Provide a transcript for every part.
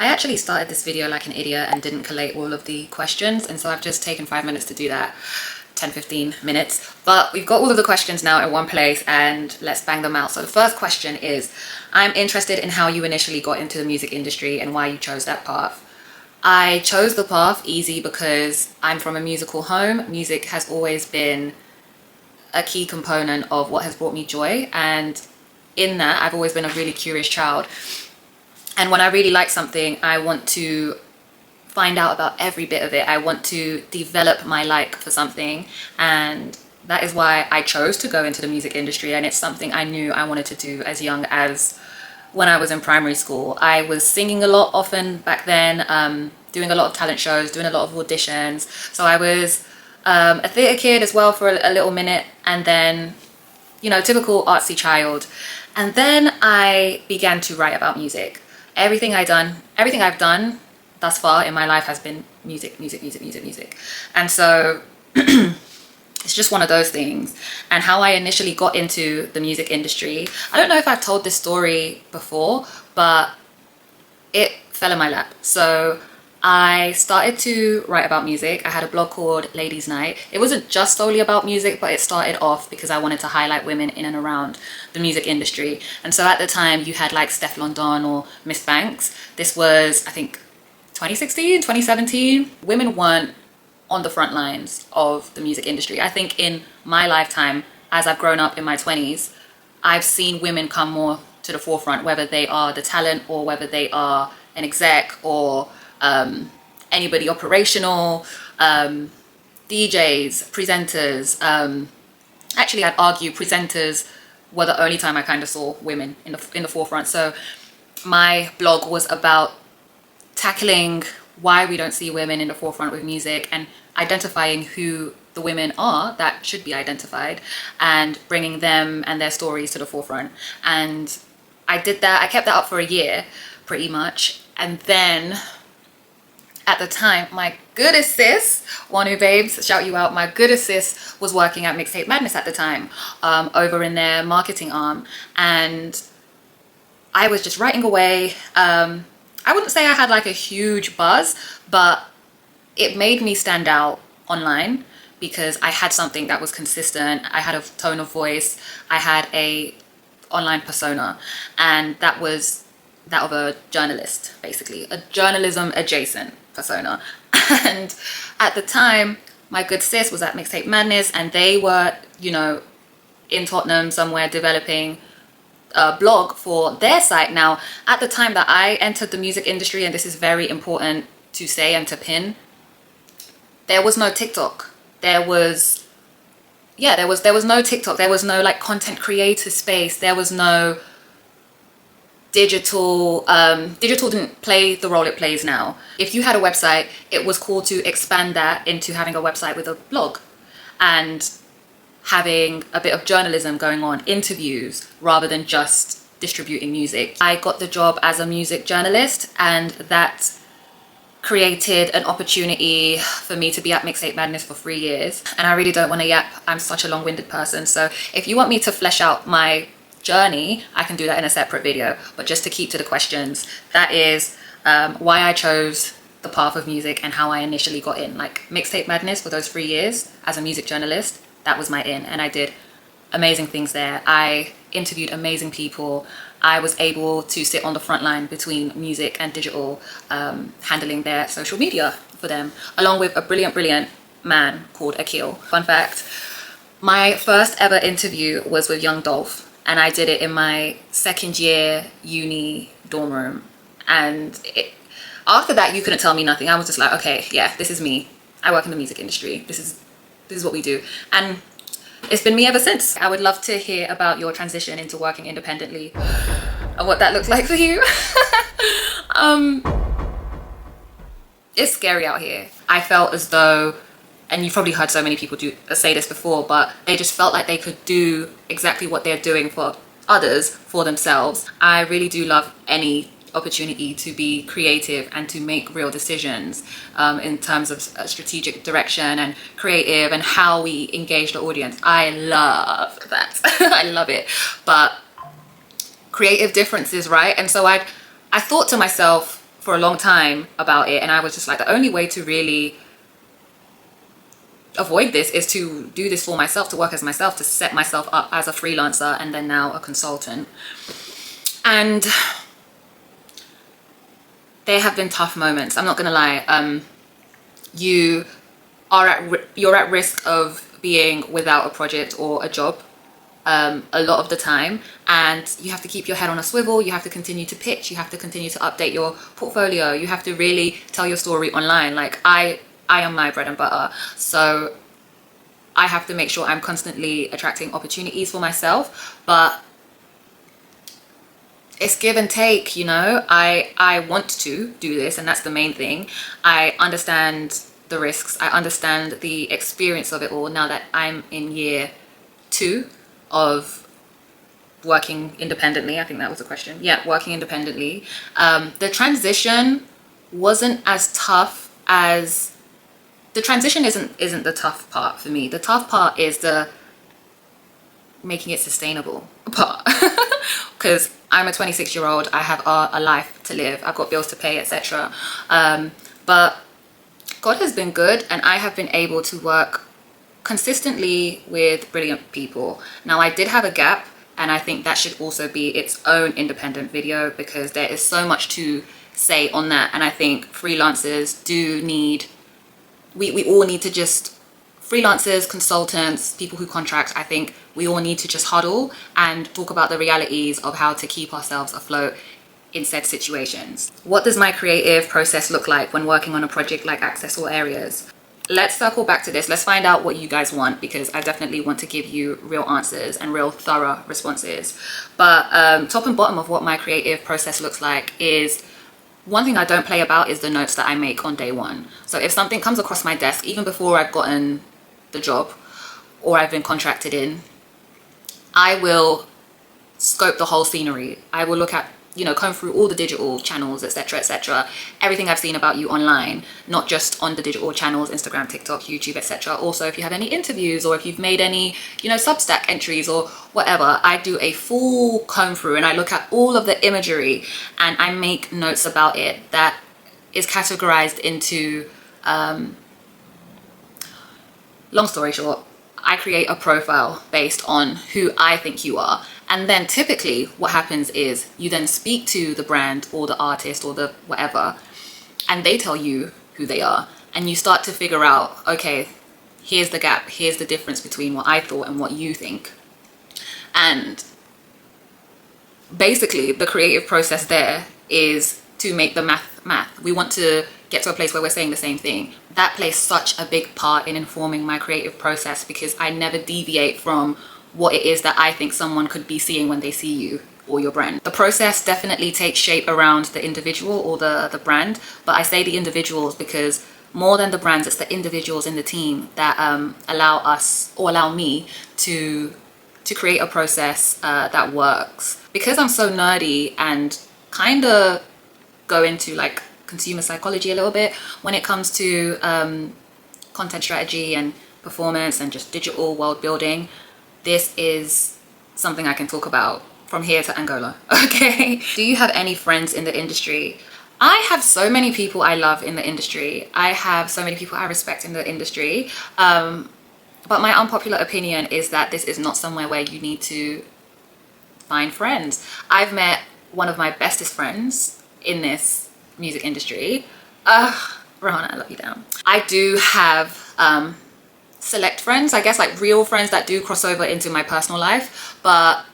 I actually started this video like an idiot and didn't collate all of the questions, and so I've just taken 5 minutes to do that. 10-15 minutes, but we've got all of the questions now in one place, and let's bang them out. So the first question is, I'm interested in how you initially got into the music industry and why you chose that path. I chose the path easy because I'm from a musical home. Music has always been a key component of what has brought me joy, and in that I've always been a really curious child, and when I really like something, I want to find out about every bit of it. I want to develop my like for something, and that is why I chose to go into the music industry. And it's something I knew I wanted to do as young as when I was in primary school. I was singing a lot often back then, doing a lot of talent shows, doing a lot of auditions. So I was a theatre kid as well for a little minute, and then, you know, typical artsy child. And then I began to write about music. Everything I've done thus far in my life has been music. And so it's just one of those things. And how I initially got into the music industry, I don't know if I've told this story before, but it fell in my lap. So I started to write about music. I had a blog called Ladies Night. It wasn't just solely about music, but it started off because I wanted to highlight women in and around the music industry. And so at the time you had like Steph London or Miss Banks. This was, I think, 2016, 2017. Women weren't on the front lines of the music industry. I think in my lifetime, as I've grown up in my 20s, I've seen women come more to the forefront, whether they are the talent or whether they are an exec or anybody operational, DJs, presenters. Actually, I'd argue presenters were the only time I kind of saw women in the forefront. So my blog was about tackling why we don't see women in the forefront with music and identifying who the women are that should be identified and bringing them and their stories to the forefront. And I did that. I kept that up for a year pretty much. And then at the time, my good sis, Wanu Babes, shout you out, my good sis was working at Mixtape Madness at the time, over in their marketing arm. And I was just writing away. I wouldn't say I had like a huge buzz, but it made me stand out online because I had something that was consistent. I had a tone of voice. I had a online persona, and that was that of a journalist, basically a journalism adjacent persona. And at the time, my good sis was at Mixtape Madness, and they were, you know, in Tottenham somewhere developing a blog for their site. Now, at the time that I entered the music industry, and this is very important to say and to pin, there was no TikTok. There was no TikTok. There was no like content creator space. There was no digital. Digital didn't play the role it plays now. If you had a website, it was cool to expand that into having a website with a blog and having a bit of journalism going on, interviews, rather than just distributing music. I got the job as a music journalist, and that created an opportunity for me to be at Mixtape Madness for 3 years. And I really don't want to yap. I'm such a long-winded person. So if you want me to flesh out my journey, I can do that in a separate video. But just to keep to the questions, that is why I chose the path of music and how I initially got in. Like Mixtape Madness for those 3 years as a music journalist, that was my in, and I did amazing things there. I interviewed amazing people. I was able to sit on the front line between music and digital, handling their social media for them, along with a brilliant man called Akil. Fun fact, my first ever interview was with Young Dolph, and I did it in my second year uni dorm room. And after that, you couldn't tell me nothing. I was just like, okay, yeah, this is me. I work in the music industry. This is what we do. And it's been me ever since. I would love to hear about your transition into working independently and what that looks like for you. It's scary out here. I felt as though, and you've probably heard so many people say this before, but they just felt like they could do exactly what they're doing for others for themselves. I really do love any opportunity to be creative and to make real decisions in terms of strategic direction and creative and how we engage the audience. I love that. I love it. But creative differences, right? And so I thought to myself, for a long time about it, and I was just like, the only way to really avoid this is to do this for myself, to work as myself, to set myself up as a freelancer and then now a consultant. And there have been tough moments, I'm not gonna lie. You're at risk of being without a project or a job a lot of the time, and you have to keep your head on a swivel. You have to continue to pitch, you have to continue to update your portfolio, you have to really tell your story online. Like I am my bread and butter, so I have to make sure I'm constantly attracting opportunities for myself. But it's give and take, you know. I want to do this, and that's the main thing. I understand the risks, I understand the experience of it all now that I'm in year 2 of working independently. I think that was the question. Yeah, working independently. The transition wasn't as tough as, the transition isn't the tough part for me. The tough part is the making it sustainable part. Because I'm a 26-year-old, I have a life to live, I've got bills to pay, etc. But God has been good, and I have been able to work consistently with brilliant people. Now, I did have a gap, and I think that should also be its own independent video, because there is so much to say on that. And I think freelancers do need, we all need to just, freelancers, consultants, people who contract, I think we all need to just huddle and talk about the realities of how to keep ourselves afloat in said situations. What does my creative process look like when working on a project like Access All Areas? Let's circle back to this. Let's find out what you guys want, because I definitely want to give you real answers and real thorough responses. But top and bottom of what my creative process looks like is, one thing I don't play about is the notes that I make on day one. So if something comes across my desk, even before I've gotten the job or I've been contracted in, I will scope the whole scenery. I will look at, you know, comb through all the digital channels, etc., etc., everything I've seen about you online, not just on the digital channels, Instagram, TikTok, YouTube, etc. Also, if you have any interviews, or if you've made any, you know, Substack entries or whatever, I do a full comb through and I look at all of the imagery and I make notes about it that is categorized into, long story short, I create a profile based on who I think you are. And then typically what happens is you then speak to the brand or the artist or the whatever, and they tell you who they are. And you start to figure out, okay, here's the gap, here's the difference between what I thought and what you think. And basically the creative process there is to make the math. We want to get to a place where we're saying the same thing. That plays such a big part in informing my creative process, because I never deviate from what it is that I think someone could be seeing when they see you or your brand. The process definitely takes shape around the individual or the brand, but I say the individuals because more than the brands, it's the individuals in the team that allow me to create a process that works. Because I'm so nerdy and kind of go into like consumer psychology a little bit when it comes to content strategy and performance and just digital world building, this is something I can talk about from here to Angola. Okay. Do you have any friends in the industry? I have so many people I love in the industry. I have so many people I respect in the industry. But my unpopular opinion is that this is not somewhere where you need to find friends. I've met one of my bestest friends in this music industry. Rohana, I love you down. I do have select friends, I guess, like real friends that do cross over into my personal life, but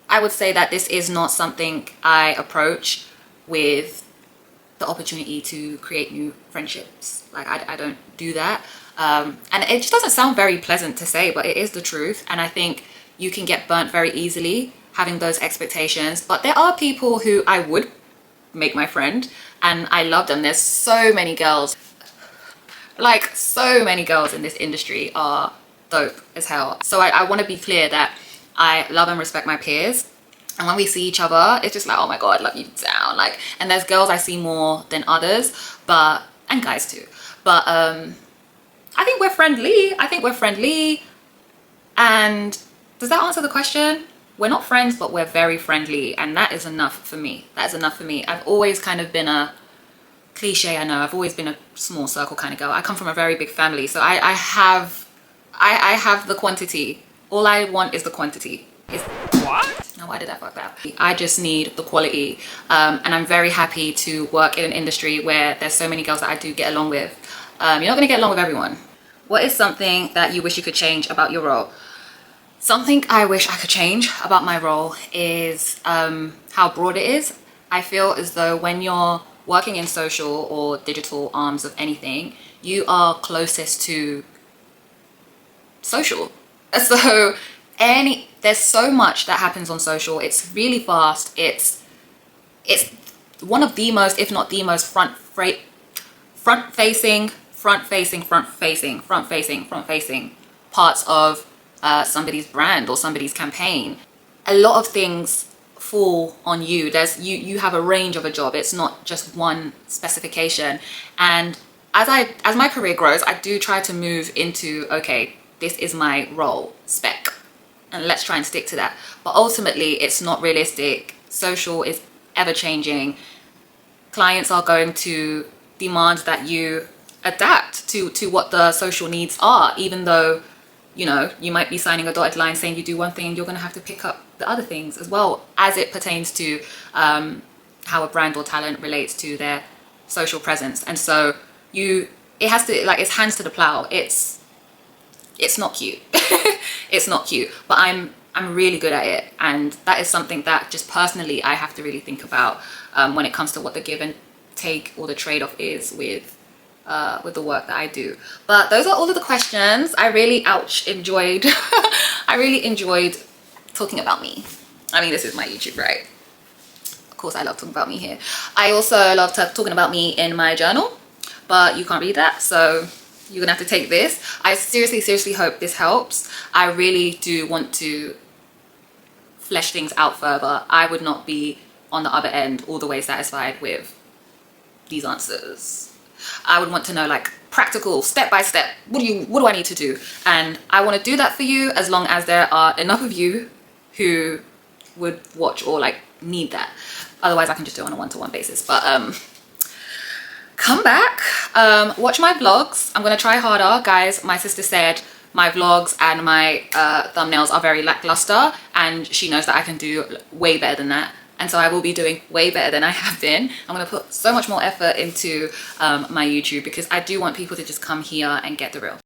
I would say that this is not something I approach with the opportunity to create new friendships. Like I don't do that, and it just doesn't sound very pleasant to say, but it is the truth. And I think you can get burnt very easily having those expectations. But there are people who I would make my friend and I love them. There's so many girls, like so many girls in this industry are dope as hell. So I want to be clear that I love and respect my peers, and when we see each other it's just like, oh my god, love you down. Like, and there's girls I see more than others, but and guys too, but I think we're friendly. And does that answer the question? We're not friends, but we're very friendly, and that is enough for me. I've always kind of been a cliche, I know, I've always been a small circle kind of girl. I come from a very big family, so I have the quantity. All I want is the quantity. What? No, why did I fuck that? I just need the quality, and I'm very happy to work in an industry where there's so many girls that I do get along with. You're not gonna get along with everyone. What is something that you wish you could change about your role? Something I wish I could change about my role is how broad it is. I feel as though when you're working in social or digital arms of anything, you are closest to social. So there's so much that happens on social. It's really fast. It's one of the most, if not the most front-facing parts of somebody's brand or somebody's campaign. A lot of things fall on you. You have a range of a job. It's not just one specification. And as my career grows, I do try to move into, okay, this is my role spec, and let's try and stick to that. But ultimately, it's not realistic. Social is ever changing. Clients are going to demand that you adapt to what the social needs are, even though, you know, you might be signing a dotted line saying you do one thing and you're going to have to pick up the other things as well, as it pertains to how a brand or talent relates to their social presence. And so it has to, like, it's hands to the plow. It's not cute. It's not cute, but I'm really good at it, and that is something that just personally I have to really think about when it comes to what the give and take or the trade-off is with the work that I do. But those are all of the questions. I really enjoyed I really enjoyed talking about me. I mean, this is my YouTube, right? Of course I love talking about me here. I also love talking about me in my journal, but you can't read that, so you're gonna have to take this. I seriously hope this helps. I really do want to flesh things out further. I would not be on the other end all the way satisfied with these answers. I would want to know, like, practical, step by step, what do I need to do? And I want to do that for you as long as there are enough of you who would watch or like need that. Otherwise I can just do it on a one-to-one basis. But come back, watch my vlogs. I'm gonna try harder, guys. My sister said my vlogs and my thumbnails are very lackluster, and she knows that I can do way better than that. And so I will be doing way better than I have been. I'm gonna put so much more effort into my YouTube, because I do want people to just come here and get the real.